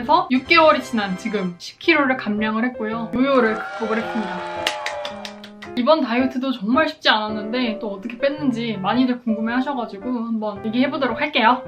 해서 6개월이 지난 지금 10kg를 감량을 했고요. 요요를 극복을 했습니다. 이번 다이어트도 정말 쉽지 않았는데 또 어떻게 뺐는지 많이들 궁금해하셔가지고 한번 얘기해보도록 할게요.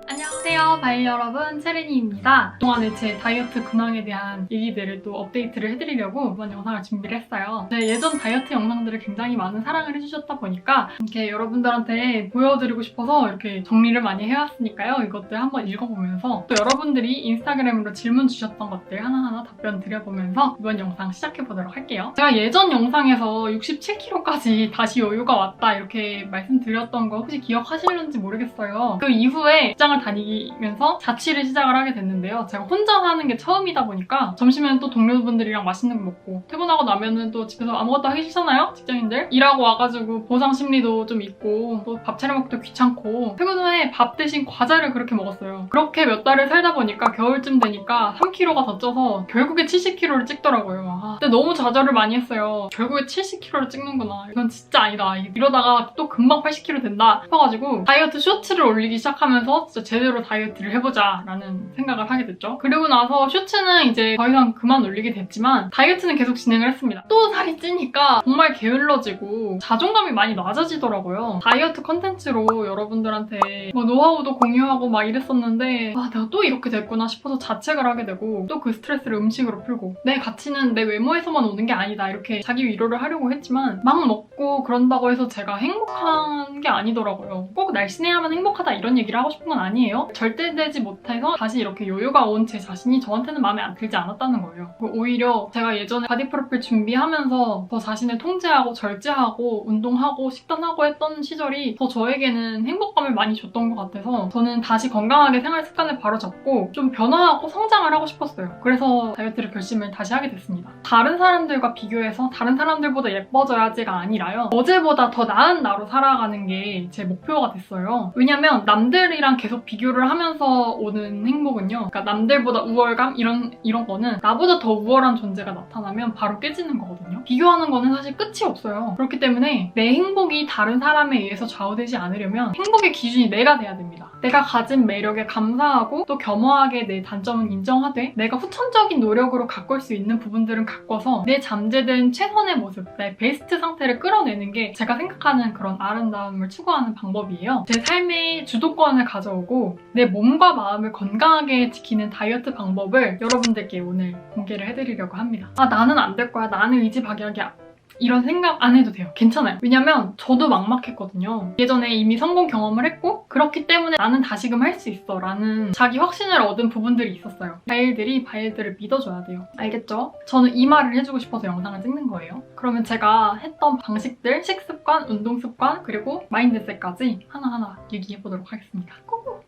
안녕하세요, 바이 여러분, 체리니입니다. 그동안에 제 다이어트 근황에 대한 얘기들을 또 업데이트를 해드리려고 이번 영상을 준비를 했어요. 제 예전 다이어트 영상들을 굉장히 많은 사랑을 해주셨다 보니까 이렇게 여러분들한테 보여드리고 싶어서 이렇게 정리를 많이 해왔으니까요. 이것들 한번 읽어보면서 또 여러분들이 인스타그램으로 질문 주셨던 것들 하나하나 답변 드려보면서 이번 영상 시작해보도록 할게요. 제가 예전 영상에서 67kg까지 다시 여유가 왔다 이렇게 말씀드렸던 거 혹시 기억하시는지 모르겠어요. 그 이후에 직장을 다니면서 자취를 시작을 하게 됐는데요. 제가 혼자 사는 게 처음이다 보니까 점심에는 또 동료분들이랑 맛있는 거 먹고 퇴근하고 나면은 또 집에서 아무것도 하기 싫잖아요? 직장인들? 일하고 와가지고 보상 심리도 좀 있고 또 밥 차려 먹기도 귀찮고 퇴근 후에 밥 대신 과자를 그렇게 먹었어요. 그렇게 몇 달을 살다 보니까 겨울쯤 되니까 3kg가 더 쪄서 결국에 70kg를 찍더라고요. 근데 너무 좌절을 많이 했어요. 결국에 70kg를 찍는구나. 이건 진짜 아니다. 이러다가 또 금방 80kg 된다 싶어가지고 다이어트 쇼츠를 올리기 시작하면서 진짜 제대로 다이어트를 해보자 라는 생각을 하게 됐죠. 그리고 나서 쇼츠는 이제 더 이상 그만 올리게 됐지만 다이어트는 계속 진행을 했습니다. 또 살이 찌니까 정말 게을러지고 자존감이 많이 낮아지더라고요. 다이어트 컨텐츠로 여러분들한테 뭐 노하우도 공유하고 막 이랬었는데 내가 또 이렇게 됐구나 싶어서 자책을 하게 되고 또 그 스트레스를 음식으로 풀고 내 가치는 내 외모에서만 오는 게 아니다 이렇게 자기 위로를 하려고 했지만 막 먹고 그런다고 해서 제가 행복한 게 아니더라고요. 꼭 날씬해야만 행복하다 이런 얘기를 하고 싶은 건 아니에요. 절대 되지 못해서 다시 이렇게 요요가 온 제 자신이 저한테는 마음에 안 들지 않았다는 거예요. 오히려 제가 예전에 바디 프로필 준비하면서 더 자신을 통제하고 절제하고 운동하고 식단하고 했던 시절이 더 저에게는 행복감을 많이 줬던 것 같아서 저는 다시 건강하게 생활 습관을 바로잡고 좀 변화하고 성장을 하고 싶었어요. 그래서 다이어트를 결심을 다시 하게 됐습니다. 다른 사람들과 비교해서 다른 사람들보다 예뻐져야지가 아니라요. 어제보다 더 나은 나로 살아가는 게 제 목표가 됐어요. 왜냐면 남들이랑 계속 비교를 하면서 오는 행복은요. 그러니까 남들보다 우월감 이런 거는 나보다 더 우월한 존재가 나타나면 바로 깨지는 거거든요. 비교하는 거는 사실 끝이 없어요. 그렇기 때문에 내 행복이 다른 사람에 의해서 좌우되지 않으려면 행복의 기준이 내가 돼야 됩니다. 내가 가진 매력에 감사하고 또 겸허하게 내 단점은 인정하되 내가 후천적인 노력으로 가꿀 수 있는 부분들은 가꿔서 내 잠재된 최선의 모습, 내 베스트 상태를 끌어내는 게 제가 생각하는 그런 아름다움을 추구하는 방법이에요. 제 삶의 주도권을 가져오고 내 몸과 마음을 건강하게 지키는 다이어트 방법을 여러분들께 오늘 공개를 해드리려고 합니다. 나는 안 될 거야. 나는 의지박약이야. 이런 생각 안 해도 돼요. 괜찮아요. 왜냐면 저도 막막했거든요. 예전에 이미 성공 경험을 했고 그렇기 때문에 나는 다시금 할 수 있어 라는 자기 확신을 얻은 부분들이 있었어요. 바일들을 믿어줘야 돼요. 알겠죠? 저는 이 말을 해주고 싶어서 영상을 찍는 거예요. 그러면 제가 했던 방식들, 식습관, 운동습관, 그리고 마인드셋까지 하나하나 얘기해보도록 하겠습니다. 고고!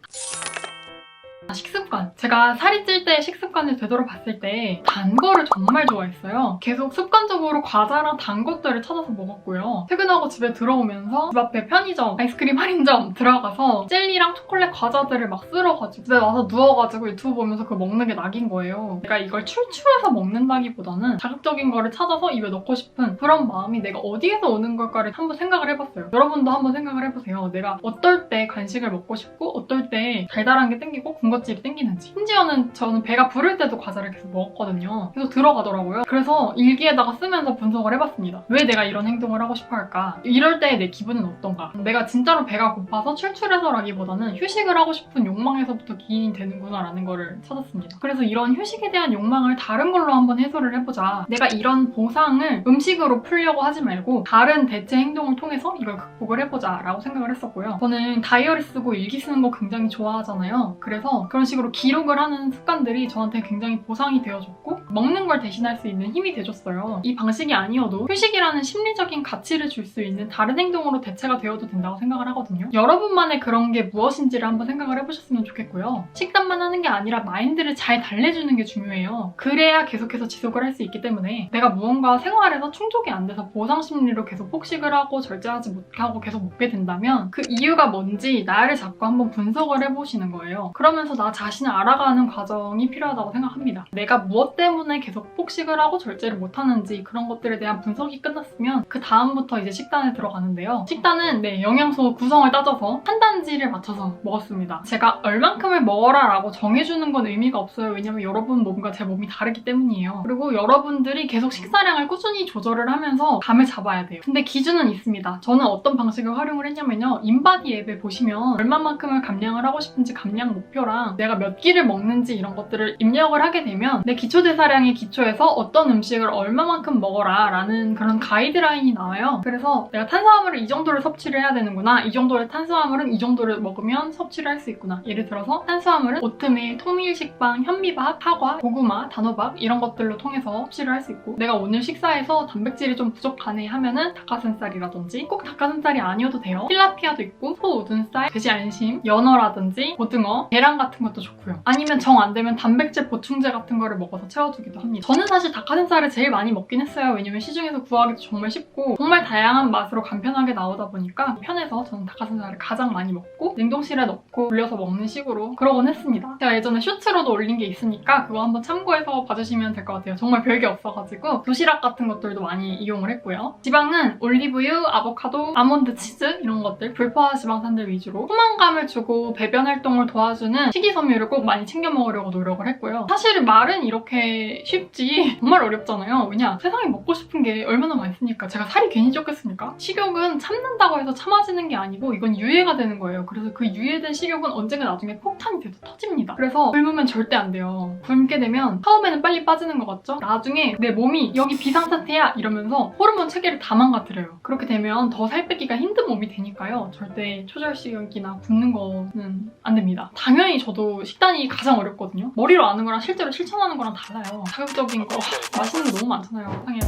식습관. 제가 살이 찔 때 식습관을 되돌아봤을 때 단 거를 정말 좋아했어요. 계속 습관적으로 과자랑 단 것들을 찾아서 먹었고요. 퇴근하고 집에 들어오면서 집 앞에 편의점, 아이스크림 할인점 들어가서 젤리랑 초콜릿 과자들을 막 쓸어가지고 집에 와서 누워가지고 유튜브 보면서 그거 먹는 게 낙인 거예요. 내가 이걸 출출해서 먹는다기보다는 자극적인 거를 찾아서 입에 넣고 싶은 그런 마음이 내가 어디에서 오는 걸까를 한번 생각을 해봤어요. 여러분도 한번 생각을 해보세요. 내가 어떨 때 간식을 먹고 싶고 어떨 때 달달한 게 땡기고 군것질이 땡기는지. 심지어는 저는 배가 부를 때도 과자를 계속 먹었거든요. 계속 들어가더라고요. 그래서 일기에다가 쓰면서 분석을 해봤습니다. 왜 내가 이런 행동을 하고 싶어 할까? 이럴 때 내 기분은 어떤가? 내가 진짜로 배가 고파서 출출해서라기보다는 휴식을 하고 싶은 욕망에서부터 기인이 되는구나 라는 거를 찾았습니다. 그래서 이런 휴식에 대한 욕망을 다른 걸로 한번 해소를 해보자. 내가 이런 보상을 음식으로 풀려고 하지 말고 다른 대체 행동을 통해서 이걸 극복을 해보자 라고 생각을 했었고요. 저는 다이어리 쓰고 일기 쓰는 거 굉장히 좋아하잖아요. 그래서 그런 식으로 기록을 하는 습관들이 저한테 굉장히 보상이 되어줬고 먹는 걸 대신할 수 있는 힘이 돼줬어요. 이 방식이 아니어도 휴식이라는 심리적인 가치를 줄 수 있는 다른 행동으로 대체가 되어도 된다고 생각을 하거든요. 여러분만의 그런 게 무엇인지를 한번 생각을 해보셨으면 좋겠고요. 식단만 하는 게 아니라 마인드를 잘 달래주는 게 중요해요. 그래야 계속해서 지속을 할 수 있기 때문에 내가 무언가 생활에서 충족이 안 돼서 보상 심리로 계속 폭식을 하고 절제하지 못하고 계속 먹게 된다면 그 이유가 뭔지 나를 잡고 한번 분석을 해보시는 거예요. 그러면서 살면서 나 자신을 알아가는 과정이 필요하다고 생각합니다. 내가 무엇 때문에 계속 폭식을 하고 절제를 못하는지 그런 것들에 대한 분석이 끝났으면 그 다음부터 이제 식단에 들어가는데요. 식단은 영양소 구성을 따져서 한 단지를 맞춰서 먹었습니다. 제가 얼만큼을 먹어라 라고 정해주는 건 의미가 없어요. 왜냐면 여러분 몸과 제 몸이 다르기 때문이에요. 그리고 여러분들이 계속 식사량을 꾸준히 조절을 하면서 감을 잡아야 돼요. 근데 기준은 있습니다. 저는 어떤 방식을 활용을 했냐면요. 인바디 앱에 보시면 얼마만큼을 감량을 하고 싶은지 감량 목표랑 내가 몇 끼를 먹는지 이런 것들을 입력을 하게 되면 내 기초대사량에 기초해서 어떤 음식을 얼마만큼 먹어라 라는 그런 가이드라인이 나와요. 그래서 내가 탄수화물을 이 정도를 섭취를 해야 되는구나. 이 정도의 탄수화물은 이 정도를 먹으면 섭취를 할 수 있구나. 예를 들어서 탄수화물은 오트밀, 통밀식빵, 현미밥, 사과, 고구마, 단호박 이런 것들로 통해서 섭취를 할 수 있고 내가 오늘 식사에서 단백질이 좀 부족하네 하면은 닭가슴살이라든지 꼭 닭가슴살이 아니어도 돼요. til라피아도 있고 소 우둔살, 돼지 안심, 연어라든지 고등어, 계란 같은 것도 좋고요. 아니면 정 안 되면 단백질 보충제 같은 거를 먹어서 채워주기도 합니다. 저는 사실 닭가슴살을 제일 많이 먹긴 했어요. 왜냐면 시중에서 구하기도 정말 쉽고 정말 다양한 맛으로 간편하게 나오다 보니까 편해서 저는 닭가슴살을 가장 많이 먹고 냉동실에 넣고 돌려서 먹는 식으로 그러곤 했습니다. 제가 예전에 쇼츠로도 올린 게 있으니까 그거 한번 참고해서 봐주시면 될 것 같아요. 정말 별게 없어가지고 도시락 같은 것들도 많이 이용을 했고요. 지방은 올리브유, 아보카도, 아몬드, 치즈 이런 것들 불포화 지방산들 위주로 포만감을 주고 배변 활동을 도와주는 식이섬유를 꼭 많이 챙겨 먹으려고 노력을 했고요. 사실 말은 이렇게 쉽지 정말 어렵잖아요. 왜냐 세상에 먹고 싶은 게 얼마나 많습니까? 제가 살이 괜히 쪘겠습니까? 식욕은 참는다고 해서 참아지는 게 아니고 이건 유예가 되는 거예요. 그래서 그 유예된 식욕은 언젠가 나중에 폭탄이 돼서 터집니다. 그래서 굶으면 절대 안 돼요. 굶게 되면 처음에는 빨리 빠지는 것 같죠? 나중에 내 몸이 여기 비상사태야 이러면서 호르몬 체계를 다 망가뜨려요. 그렇게 되면 더 살 빼기가 힘든 몸이 되니까요. 절대 초절식이나 굶는 거는 안 됩니다. 당연히 저도 식단이 가장 어렵거든요. 머리로 아는 거랑 실제로 실천하는 거랑 달라요. 자극적인 거 맛있는 게 너무 많잖아요. 세상에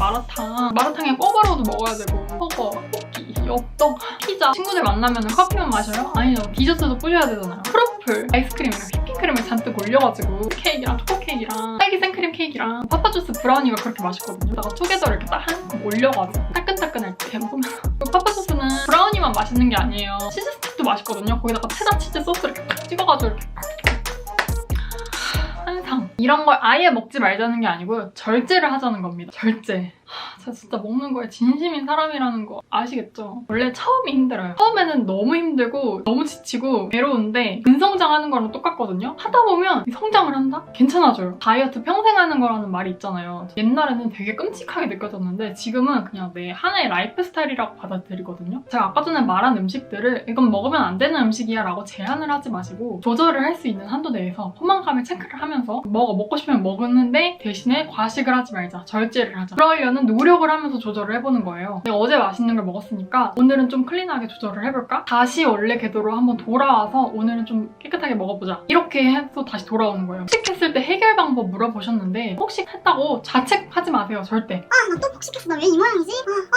마라탕에 꿔바로도 먹어야 되고 버거, 떡볶이, 엽떡, 피자 친구들 만나면 커피만 마셔요? 아니죠. 디저트도 뿌려야 되잖아요. 크로플, 아이스크림이랑 휘핑크림을 잔뜩 올려가지고 케이크랑 초코 케이크랑 딸기 생크림 케이크랑 파파주스 브라우니가 그렇게 맛있거든요. 그러다가 투게더를 이렇게 딱 한 컵 올려가지고 따끈따끈할 때 먹으면 그리고 파파주스는 브라우니만 맛있는 게 아니에요. 치즈 스틱도 맛있거든요. 거기다가 체다 치즈 소스 이렇게 딱 찍어가지고 이렇게 한상 이런 걸 아예 먹지 말자는 게 아니고요. 절제를 하자는 겁니다. 절제. 제가 진짜 먹는 거에 진심인 사람이라는 거 아시겠죠? 원래 처음이 힘들어요. 처음에는 너무 힘들고 너무 지치고 괴로운데 근성장하는 거랑 똑같거든요? 하다 보면 성장을 한다? 괜찮아져요. 다이어트 평생 하는 거라는 말이 있잖아요. 옛날에는 되게 끔찍하게 느껴졌는데 지금은 그냥 내 하나의 라이프 스타일이라고 받아들이거든요. 제가 아까 전에 말한 음식들을 이건 먹으면 안 되는 음식이야 라고 제한을 하지 마시고 조절을 할 수 있는 한도 내에서 포만감을 체크를 하면서 먹고 싶으면 먹는데 대신에 과식을 하지 말자. 절제를 하자. 그러려는 노력을 하면서 조절을 해보는 거예요. 내가 어제 맛있는 걸 먹었으니까 오늘은 좀 클린하게 조절을 해볼까? 다시 원래 궤도로 한번 돌아와서 오늘은 좀 깨끗하게 먹어보자. 이렇게 해서 다시 돌아오는 거예요. 폭식했을 때 해결 방법 물어보셨는데 폭식했다고 자책하지 마세요. 절대. 나 또 폭식했어. 나 왜 이 모양이지?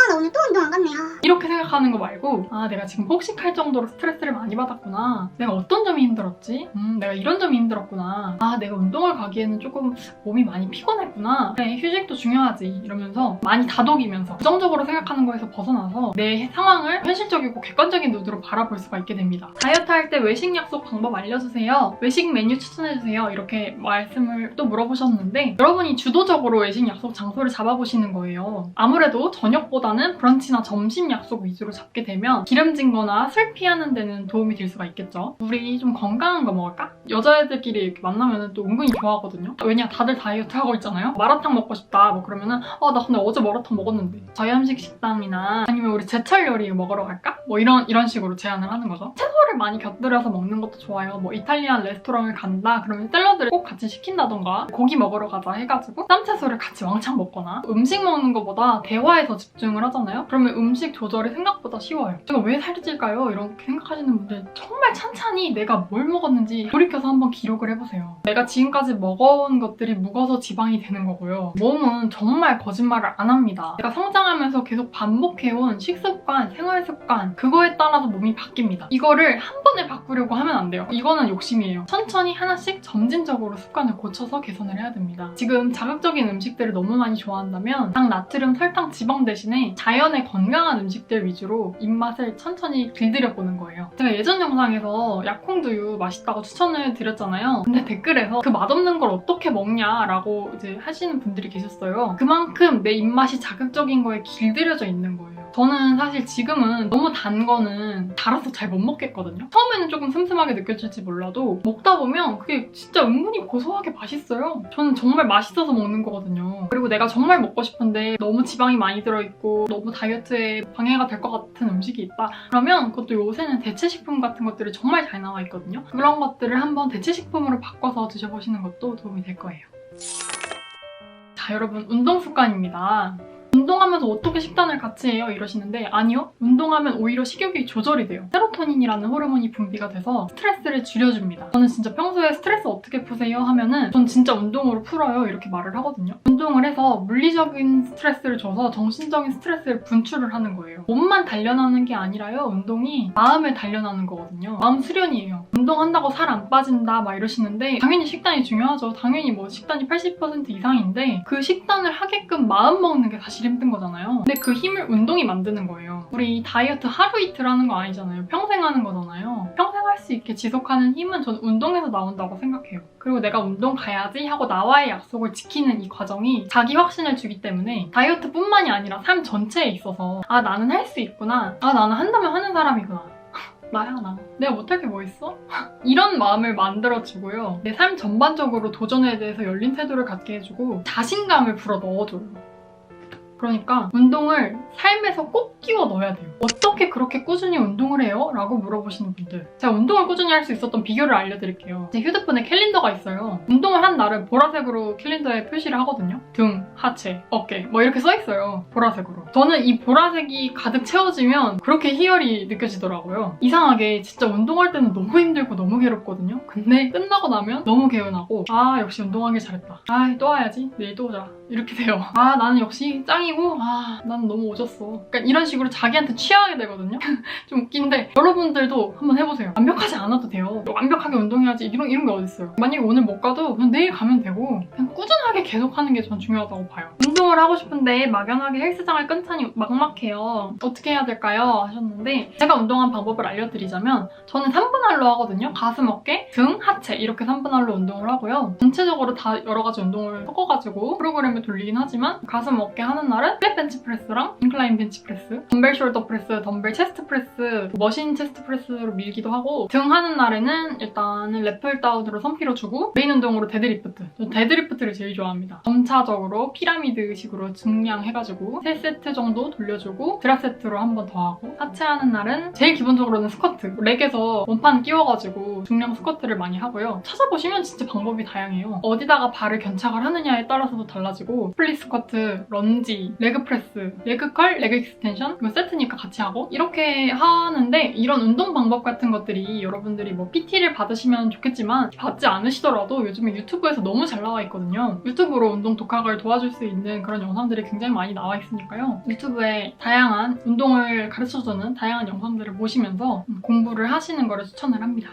나 오늘 또 운동 안 갔네. 이렇게 생각하는 거 말고 내가 지금 폭식할 정도로 스트레스를 많이 받았구나. 내가 어떤 점이 힘들었지? 내가 이런 점이 힘들었구나. 내가 운동을 가기에는 조금 몸이 많이 피곤했구나. 그래, 휴식도 중요하지. 이러면서 많이 다독이면서 부정적으로 생각하는 거에서 벗어나서 내 상황을 현실적이고 객관적인 눈으로 바라볼 수가 있게 됩니다. 다이어트 할 때 외식 약속 방법 알려주세요. 외식 메뉴 추천해주세요. 이렇게 말씀을 또 물어보셨는데 여러분이 주도적으로 외식 약속 장소를 잡아보시는 거예요. 아무래도 저녁보다는 브런치나 점심 약속 위주로 잡게 되면 기름진 거나 술 피하는 데는 도움이 될 수가 있겠죠. 우리 좀 건강한 거 먹을까? 여자애들끼리 이렇게 만나면 또 은근히 좋아하거든요. 왜냐 다들 다이어트 하고 있잖아요. 마라탕 먹고 싶다 뭐 그러면은 나 근데 어제 마라탕 먹었는데 저염식 식당이나 아니면 우리 제철 요리 먹으러 갈까? 뭐 이런 식으로 제안을 하는 거죠. 채소를 많이 곁들여서 먹는 것도 좋아요. 뭐 이탈리안 레스토랑을 간다 그러면 샐러드를 꼭 같이 시킨다던가 고기 먹으러 가자 해가지고 쌈채소를 같이 왕창 먹거나 음식 먹는 것보다 대화에 더 집중을 하잖아요. 그러면 음식 조절이 생각보다 쉬워요. 제가 왜 살이 찔까요? 이렇게 생각하시는 분들 정말 찬찬히 내가 뭘 먹었는지 돌이켜서 한번 기록을 해보세요. 내가 지금까지 먹어온 것들이 묵어서 지방이 되는 거고요. 몸은 정말 거짓말을 안 합니다. 내가 성장하면서 계속 반복해온 식습관, 생활습관 그거에 따라서 몸이 바뀝니다. 이거를 한 번에 바꾸려고 하면 안 돼요. 이거는 욕심이에요. 천천히 하나씩 점진적으로 습관을 고쳐서 개선을 해야 됩니다. 지금 자극적인 음식들을 너무 많이 좋아한다면 당, 나트륨, 설탕, 지방 대신에 자연의 건강한 음식들 위주로 입맛을 천천히 길들여보는 거예요. 제가 예전 영상에서 약콩두유 맛있다고 추천을 드렸잖아요. 근데 댓글에서 그 맛없는 걸 어떻게 먹냐라고 이제 하시는 분들이 계셨어요. 그만큼 내 입맛이 자극적인 거에 길들여져 있는 거예요. 저는 사실 지금은 너무 단 거는 달아서 잘 못 먹겠거든요. 처음에는 조금 슴슴하게 느껴질지 몰라도 먹다 보면 그게 진짜 은근히 고소하게 맛있어요. 저는 정말 맛있어서 먹는 거거든요. 그리고 내가 정말 먹고 싶은데 너무 지방이 많이 들어있고 너무 다이어트에 방해가 될 것 같은 음식이 있다. 그러면 그것도 요새는 대체식품 같은 것들이 정말 잘 나와 있거든요. 그런 것들을 한번 대체식품으로 바꿔서 드셔보시는 것도 도움이 될 거예요. 자, 여러분, 운동 습관입니다. 운동하면서 어떻게 식단을 같이 해요? 이러시는데 아니요. 운동하면 오히려 식욕이 조절이 돼요. 세로토닌이라는 호르몬이 분비가 돼서 스트레스를 줄여줍니다. 저는 진짜 평소에 스트레스 어떻게 푸세요? 하면은 전 진짜 운동으로 풀어요. 이렇게 말을 하거든요. 운동을 해서 물리적인 스트레스를 줘서 정신적인 스트레스를 분출을 하는 거예요. 몸만 단련하는 게 아니라요. 운동이 마음을 단련하는 거거든요. 마음 수련이에요. 운동한다고 살 안 빠진다 막 이러시는데 당연히 식단이 중요하죠. 당연히 뭐 식단이 80% 이상인데 그 식단을 하게끔 마음 먹는 게 사실 힘든 거잖아요. 근데 그 힘을 운동이 만드는 거예요. 우리 다이어트 하루 이틀 하는 거 아니잖아요. 평생 하는 거잖아요. 평생 할 수 있게 지속하는 힘은 저는 운동에서 나온다고 생각해요. 그리고 내가 운동 가야지 하고 나와의 약속을 지키는 이 과정이 자기 확신을 주기 때문에 다이어트뿐만이 아니라 삶 전체에 있어서 아, 나는 할 수 있구나. 아, 나는 한다면 하는 사람이구나. 나야 나. 내가 못할 게 뭐 있어? 이런 마음을 만들어주고요. 내 삶 전반적으로 도전에 대해서 열린 태도를 갖게 해주고 자신감을 불어 넣어줘요. 그러니까 운동을 삶에서 꼭 끼워 넣어야 돼요. 어떻게 그렇게 꾸준히 운동을 해요? 라고 물어보시는 분들. 제가 운동을 꾸준히 할 수 있었던 비결을 알려드릴게요. 제 휴대폰에 캘린더가 있어요. 운동을 한 날은 보라색으로 캘린더에 표시를 하거든요. 등, 하체, 어깨 뭐 이렇게 써있어요. 보라색으로. 저는 이 보라색이 가득 채워지면 그렇게 희열이 느껴지더라고요. 이상하게 진짜 운동할 때는 너무 힘들고 너무 괴롭거든요. 근데 끝나고 나면 너무 개운하고 아, 역시 운동하길 잘했다. 아, 또 와야지. 내일 또 오자. 이렇게 돼요. 아, 나는 역시 짱이고 아, 나는 너무 오졌어. 그러니까 이런 식으로 자기한테 취하게 되거든요. 좀 웃긴데 여러분들도 한번 해보세요. 완벽하지 않아도 돼요. 완벽하게 운동해야지 이런 게 어딨어요. 만약에 오늘 못 가도 그냥 내일 가면 되고 그냥 꾸준하게 계속하는 게 전 중요하다고 봐요. 운동을 하고 싶은데 막연하게 헬스장을 끊자니 막막해요. 어떻게 해야 될까요? 하셨는데 제가 운동한 방법을 알려드리자면 저는 3분할로 하거든요. 가슴, 어깨, 등, 하체 이렇게 3분할로 운동을 하고요. 전체적으로 다 여러 가지 운동을 섞어가지고 프로그램을 돌리긴 하지만 가슴, 어깨 하는 날은 플랫 벤치프레스랑 인클라인 벤치프레스, 덤벨 숄더 프레스, 덤벨 체스트 프레스, 머신 체스트 프레스로 밀기도 하고 등 하는 날에는 일단은 랩풀 다운으로 선피로 주고 메인 운동으로 데드리프트. 저 데드리프트를 제일 좋아합니다. 점차적으로 피라미드식으로 증량해가지고 3세트 정도 돌려주고 드랍 세트로 한 번 더 하고 하체 하는 날은 제일 기본적으로는 스쿼트. 렉에서 원판 끼워가지고 중량 스쿼트를 많이 하고요. 찾아보시면 진짜 방법이 다양해요. 어디다가 발을 견착을 하느냐에 따라서도 달라지고 플리 스쿼트, 런지, 레그 프레스, 레그 컬, 레그 익스텐션 이거 세트니까 같이 하고 이렇게 하는데 이런 운동 방법 같은 것들이 여러분들이 뭐 PT를 받으시면 좋겠지만 받지 않으시더라도 요즘에 유튜브에서 너무 잘 나와 있거든요. 유튜브로 운동 독학을 도와줄 수 있는 그런 영상들이 굉장히 많이 나와 있으니까요. 유튜브에 다양한 운동을 가르쳐주는 다양한 영상들을 보시면서 공부를 하시는 거를 추천을 합니다.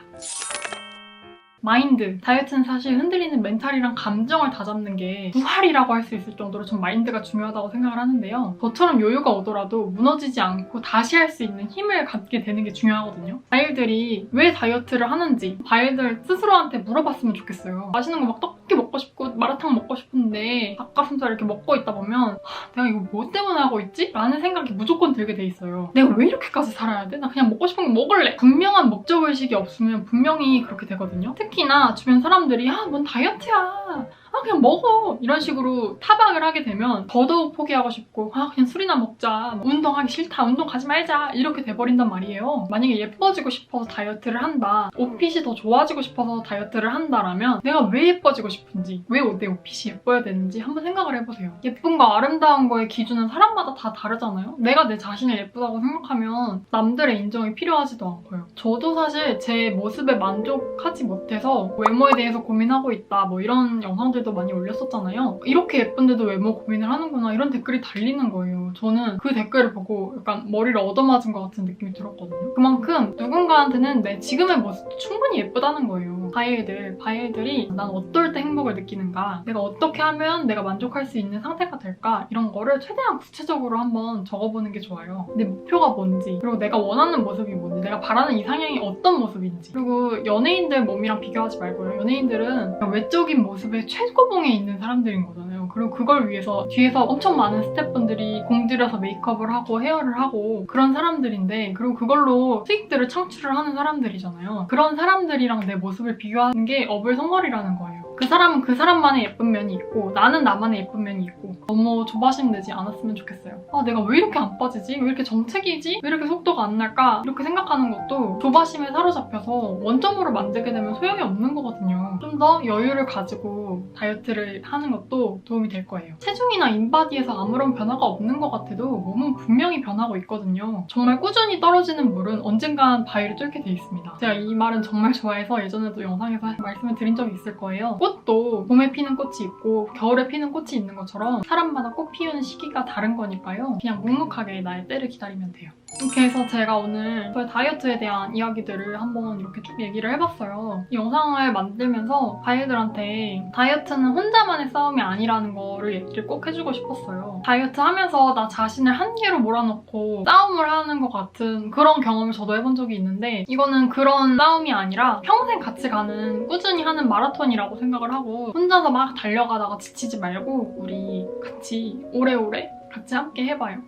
마인드. 다이어트는 사실 흔들리는 멘탈이랑 감정을 다잡는 게 부활이라고 할 수 있을 정도로 전 마인드가 중요하다고 생각을 하는데요. 저처럼 요요가 오더라도 무너지지 않고 다시 할 수 있는 힘을 갖게 되는 게 중요하거든요. 바일들이 왜 다이어트를 하는지 바일들 스스로한테 물어봤으면 좋겠어요. 맛있는 거 막 떡볶이 먹고 싶고 마라탕 먹고 싶은데 닭가슴살 이렇게 먹고 있다 보면 내가 이거 뭐 때문에 하고 있지? 라는 생각이 무조건 들게 돼 있어요. 내가 왜 이렇게까지 살아야 돼? 나 그냥 먹고 싶은 거 먹을래. 분명한 목적의식이 없으면 분명히 그렇게 되거든요. 특히나 주변 사람들이 뭔 다이어트야. 그냥 먹어. 이런 식으로 타박을 하게 되면 더더욱 포기하고 싶고 그냥 술이나 먹자. 운동하기 싫다. 운동 가지 말자. 이렇게 돼버린단 말이에요. 만약에 예뻐지고 싶어서 다이어트를 한다. 옷핏이 더 좋아지고 싶어서 다이어트를 한다라면 내가 왜 예뻐지고 싶은지 왜 내 옷핏이 예뻐야 되는지 한번 생각을 해보세요. 예쁜과 아름다운 거의 기준은 사람마다 다 다르잖아요. 내가 내 자신을 예쁘다고 생각하면 남들의 인정이 필요하지도 않고요. 저도 사실 제 모습에 만족하지 못해서 외모에 대해서 고민하고 있다. 뭐 이런 영상들도 많이 올렸었잖아요. 이렇게 예쁜데도 외모 고민을 하는구나 이런 댓글이 달리는 거예요. 저는 그 댓글을 보고 약간 머리를 얻어맞은 것 같은 느낌이 들었거든요. 그만큼 누군가한테는 내 지금의 모습도 충분히 예쁘다는 거예요. 바이엘들이 난 어떨 때 행복을 느끼는가, 내가 어떻게 하면 내가 만족할 수 있는 상태가 될까, 이런 거를 최대한 구체적으로 한번 적어보는 게 좋아요. 내 목표가 뭔지, 그리고 내가 원하는 모습이 뭔지, 내가 바라는 이상형이 어떤 모습인지. 그리고 연예인들 몸이랑 비교하지 말고요. 연예인들은 외적인 모습의 최고봉에 있는 사람들인 거잖아요. 그리고 그걸 위해서 뒤에서 엄청 많은 스태프분들이 공들여서 메이크업을 하고 헤어를 하고 그런 사람들인데, 그리고 그걸로 수익들을 창출을 하는 사람들이잖아요. 그런 사람들이랑 내 모습을 비교하는 게 어불성설이라는 거예요. 그 사람은 그 사람만의 예쁜 면이 있고 나는 나만의 예쁜 면이 있고, 너무 조바심 내지 않았으면 좋겠어요. 아, 내가 왜 이렇게 안 빠지지? 왜 이렇게 정체기지? 왜 이렇게 속도가 안 날까? 이렇게 생각하는 것도 조바심에 사로잡혀서 원점으로 만들게 되면 소용이 없는 거거든요. 좀 더 여유를 가지고 다이어트를 하는 것도 도움이 될 거예요. 체중이나 인바디에서 아무런 변화가 없는 것 같아도 몸은 분명히 변하고 있거든요. 정말 꾸준히 떨어지는 물은 언젠간 바위를 뚫게 돼 있습니다. 제가 이 말은 정말 좋아해서 예전에도 영상에서 말씀을 드린 적이 있을 거예요. 꽃도 봄에 피는 꽃이 있고 겨울에 피는 꽃이 있는 것처럼 사람마다 꽃 피우는 시기가 다른 거니까요. 그냥 묵묵하게 나의 때를 기다리면 돼요. 이렇게 해서 제가 오늘 저의 다이어트에 대한 이야기들을 한번 이렇게 쭉 얘기를 해봤어요. 이 영상을 만들면서 바이들한테 다이어트는 혼자만의 싸움이 아니라는 거를 얘기를 꼭 해주고 싶었어요. 다이어트 하면서 나 자신을 한계로 몰아넣고 싸움을 하는 것 같은 그런 경험을 저도 해본 적이 있는데, 이거는 그런 싸움이 아니라 평생 같이 가는, 꾸준히 하는 마라톤이라고 생각을 하고, 혼자서 막 달려가다가 지치지 말고 우리 같이 오래오래 같이 함께 해봐요.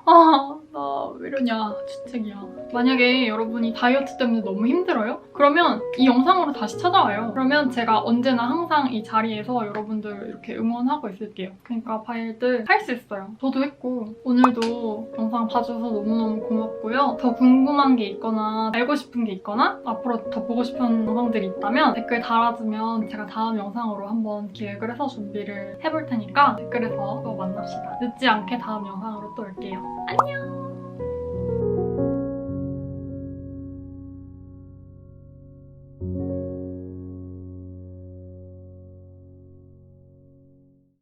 아, 나 왜 이러냐, 주책이야. 만약에 여러분이 다이어트 때문에 너무 힘들어요? 그러면 이 영상으로 다시 찾아와요. 그러면 제가 언제나 항상 이 자리에서 여러분들 이렇게 응원하고 있을게요. 그러니까 바이들 할 수 있어요. 저도 했고. 오늘도 영상 봐줘서 너무너무 고맙고요. 더 궁금한 게 있거나 알고 싶은 게 있거나 앞으로 더 보고 싶은 영상들이 있다면 댓글 달아주면 제가 다음 영상으로 한번 기획을 해서 준비를 해볼 테니까 댓글에서 또 만납시다. 늦지 않게 다음 영상으로 또 올게요. 안녕!